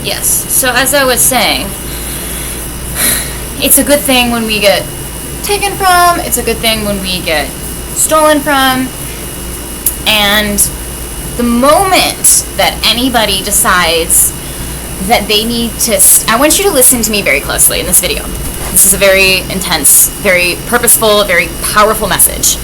Yes. So as I was saying, it's a good thing when we get taken from, it's a good thing when we get stolen from, and the moment that anybody decides that they need to, I want you to listen to me very closely in this video. This is a very intense, very purposeful, very powerful message.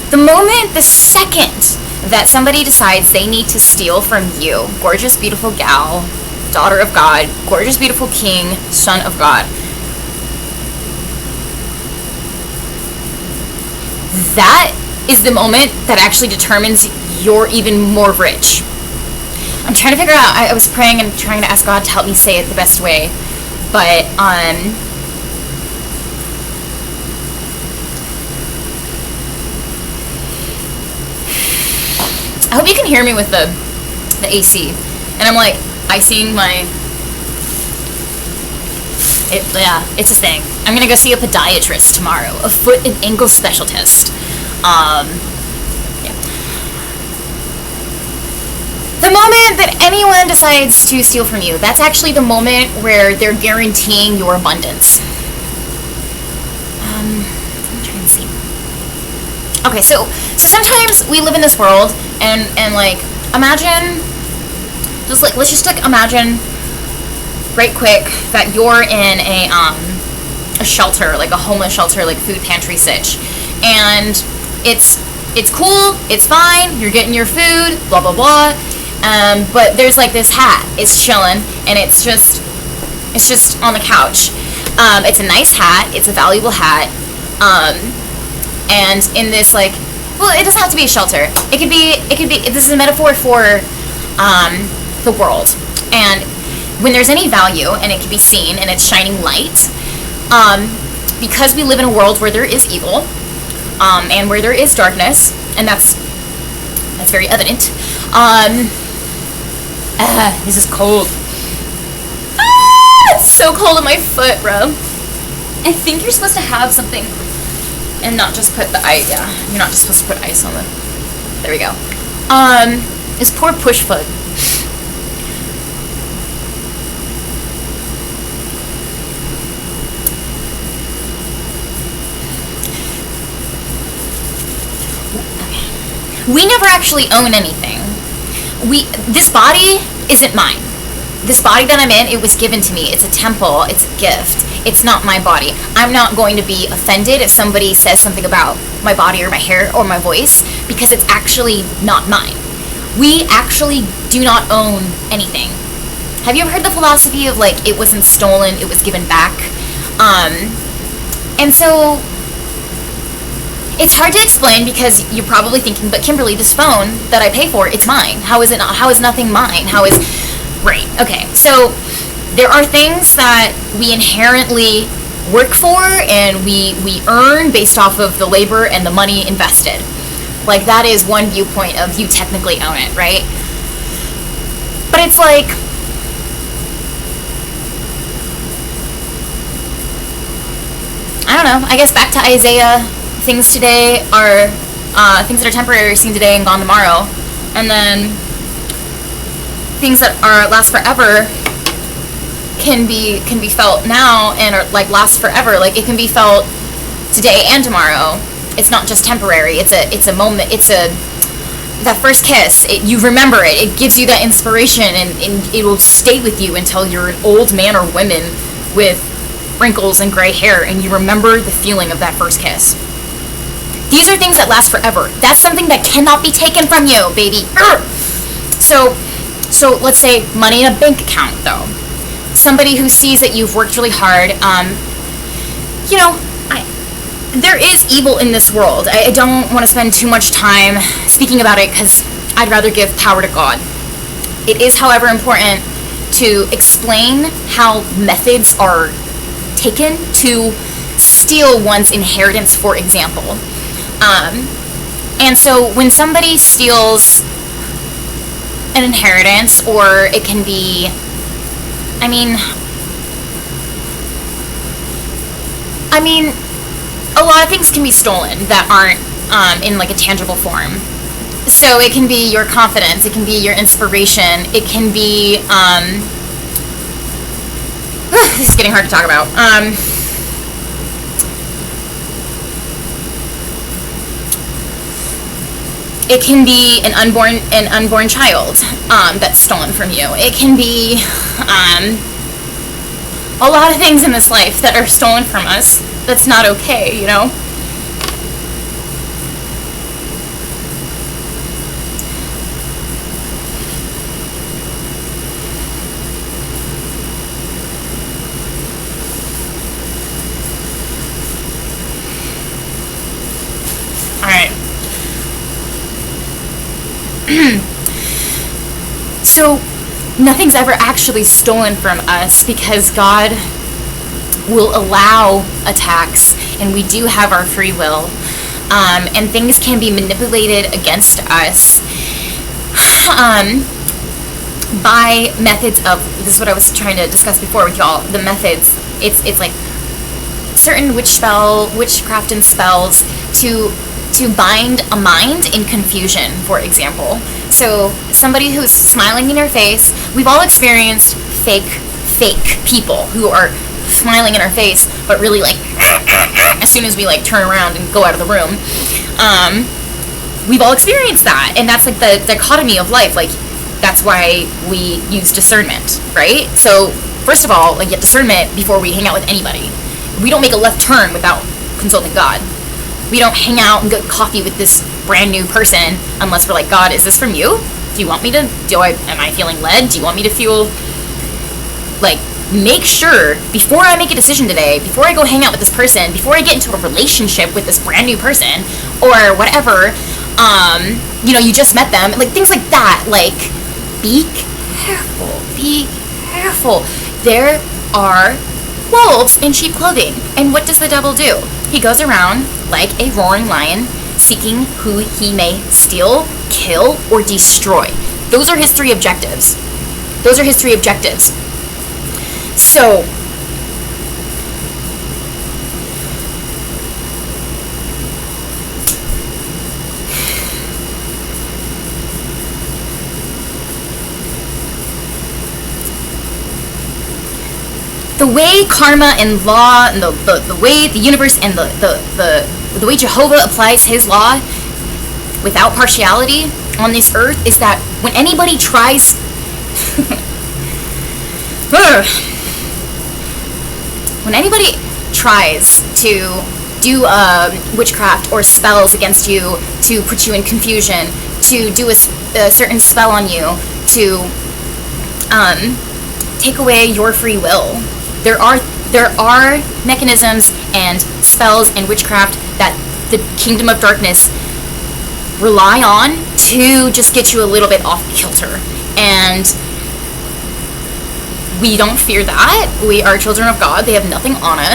The second that somebody decides they need to steal from you, gorgeous, beautiful gal, daughter of God, gorgeous, beautiful king, son of God, that is the moment that actually determines you're even more rich. I'm trying to figure out, I was praying and trying to ask God to help me say it the best way, but I hope you can hear me with the AC. And I'm like icing my, it's a thing. I'm gonna go see a podiatrist tomorrow, a foot and ankle specialist. Yeah. The moment that anyone decides to steal from you, that's actually the moment where they're guaranteeing your abundance. I'm trying to see. Okay, so sometimes we live in this world and like, imagine, let's just imagine right quick that you're in a shelter, like a homeless shelter, like food pantry sitch, and it's cool, it's fine, you're getting your food, blah blah blah, but there's like this hat, it's chilling, and it's just on the couch. It's a nice hat, it's a valuable hat, and in this, like, well, it doesn't have to be a shelter. It could be. This is a metaphor for the world, and when there's any value, and it can be seen, and it's shining light, because we live in a world where there is evil, and where there is darkness, and that's very evident. This is cold. It's so cold in my foot, bro. I think you're supposed to have something. And not just put the ice, yeah. You're not just supposed to put ice on the, there we go. This poor push foot. Okay. We never actually own anything. This body isn't mine. This body that I'm in, it was given to me. It's a temple, it's a gift. It's not my body. I'm not going to be offended if somebody says something about my body or my hair or my voice, because it's actually not mine. We actually do not own anything. Have you ever heard the philosophy of, like, it wasn't stolen, it was given back? And so it's hard to explain, because you're probably thinking, but Kimberly, this phone that I pay for, it's mine. How is it not? How is nothing mine? How is... Right, okay, so there are things that we inherently work for and we earn based off of the labor and the money invested. Like, that is one viewpoint of you technically own it, right? But it's like, I don't know, I guess back to Isaiah, things today are, things that are temporary, seen today and gone tomorrow. And then things that are last forever can be felt now and are like last forever. Like, it can be felt today and tomorrow. It's not just temporary. It's a moment. That first kiss. You remember it. It gives you that inspiration, and it will stay with you until you're an old man or woman with wrinkles and gray hair, and you remember the feeling of that first kiss. These are things that last forever. That's something that cannot be taken from you, baby. So let's say money in a bank account, though. Somebody who sees that you've worked really hard, you know, there is evil in this world. I don't want to spend too much time speaking about it, because I'd rather give power to God. It is, however, important to explain how methods are taken to steal one's inheritance, for example. And so when somebody steals an inheritance, or it can be, I mean, a lot of things can be stolen that aren't in like a tangible form. So it can be your confidence, it can be your inspiration, it can be, this is getting hard to talk about. It can be an unborn child that's stolen from you. It can be a lot of things in this life that are stolen from us. That's not okay, you know? So nothing's ever actually stolen from us because God will allow attacks, and we do have our free will, and things can be manipulated against us by methods of, this is what I was trying to discuss before with y'all, the methods. It's like certain witchcraft and spells to bind a mind in confusion, for example. So somebody who's smiling in your face, we've all experienced fake people who are smiling in our face, but really like, as soon as we like turn around and go out of the room. We've all experienced that, and that's like the dichotomy of life. Like, that's why we use discernment, right? So first of all, like, get discernment before we hang out with anybody. We don't make a left turn without consulting God. We don't hang out and get coffee with this brand new person unless we're like, God, is this from you? Do you want me to, am I feeling led? Do you want me to feel, like, make sure, before I make a decision today, before I go hang out with this person, before I get into a relationship with this brand new person, or whatever, you know, you just met them, like, things like that, like, be careful. There are wolves in sheep clothing, and what does the devil do? He goes around like a roaring lion, seeking who he may steal, kill, or destroy. Those are his three objectives. So, the way karma and law and the way the universe and the way Jehovah applies his law without partiality on this earth is that when anybody tries when anybody tries to do witchcraft or spells against you, to put you in confusion, to do a certain spell on you, to take away your free will, there are mechanisms and spells and witchcraft that the kingdom of darkness rely on to just get you a little bit off kilter. And we don't fear that. We are children of God. They have nothing on us.